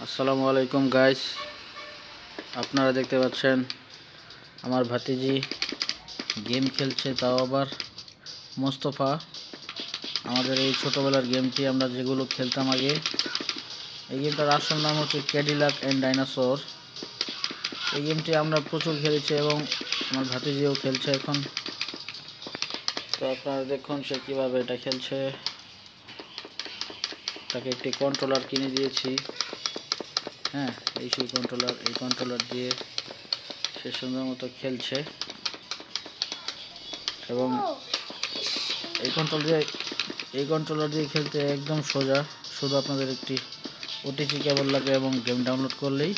আসসালামু আলাইকুম গাইস, আপনারা দেখতে পাচ্ছেন আমার ভাতিজি গেম খেলছে, তাও আবার মোস্তফা। আমাদের এই ছোটোবেলার গেমটি আমরা যেগুলো খেলতাম আগে, এই গেমটার আসল নাম হচ্ছে ক্যাডিলাক অ্যান্ড ডাইনোসর। এই গেমটি আমরা প্রচুর খেলেছি এবং আমার ভাতিজিও খেলছে এখন। তো আপনারা দেখুন সে কীভাবে এটা খেলছে। তাকে একটি কন্ট্রোলার কিনে দিয়েছি। হ্যাঁ, এই কন্ট্রোলার দিয়ে সে সুন্দর মতো খেলছে এবং এই কন্ট্রোলার দিয়ে খেলতে একদম সোজা। শুধু আপনাদের একটি ওটিজি কেবল লাগবে এবং গেম ডাউনলোড করলেই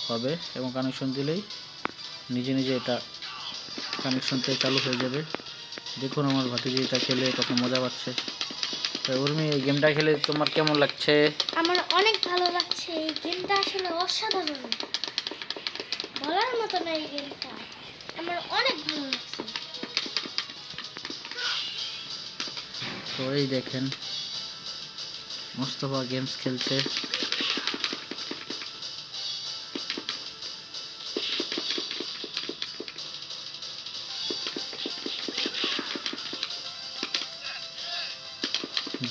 হবে এবং কানেকশন দিলেই নিজে নিজে এটা কানেকশনতে চালু হয়ে যাবে। দেখুন আমার ভাতিজি এটা খেলে কত মজা পাচ্ছে। তো উর্মি, এই গেমটা খেলে তোমার কেমন লাগছে? আমার অনেক ভালো লাগছে। এই গেমটা আসলে অসাধারণ, বলার মতো না। এই গেমটা আমার অনেক ভালো লাগছে। তো এই দেখেন মোস্তফা গেমস খেলছে।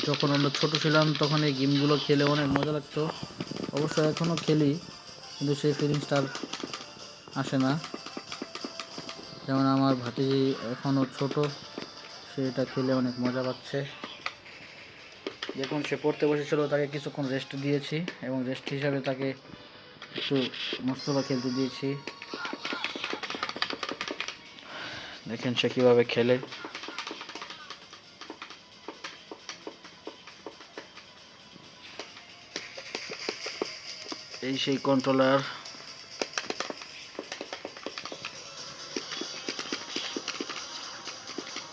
যখন আমরা ছোট ছিলাম তখন এই গেমগুলো খেলে অনেক মজা লাগতো। অবশ্য এখনও খেলি, কিন্তু সেই ফিলিংসটা আর আসে না। যেমন আমার ভাতিজি এখনও ছোট, সে এটা খেলে অনেক মজা পাচ্ছে। দেখুন সে পড়তে বসেছিল, তাকে কিছুক্ষণ রেস্ট দিয়েছি এবং রেস্ট হিসাবে তাকে একটু মোস্তফা খেলতে দিয়েছি। দেখেন সে কীভাবে খেলে। এই সেই কন্ট্রোলার।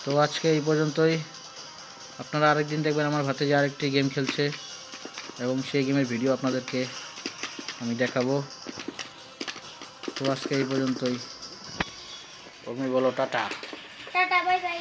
তো আজকে এই পর্যন্তই। আপনারা আরেকদিন দেখবেন আমার ভাতিজি আরেকটি গেম খেলছে এবং সেই গেমের ভিডিও আপনাদেরকে আমি দেখাবো। তো আজকে এই পর্যন্তই। তুমি বলো টাটা। Tata, bye bye.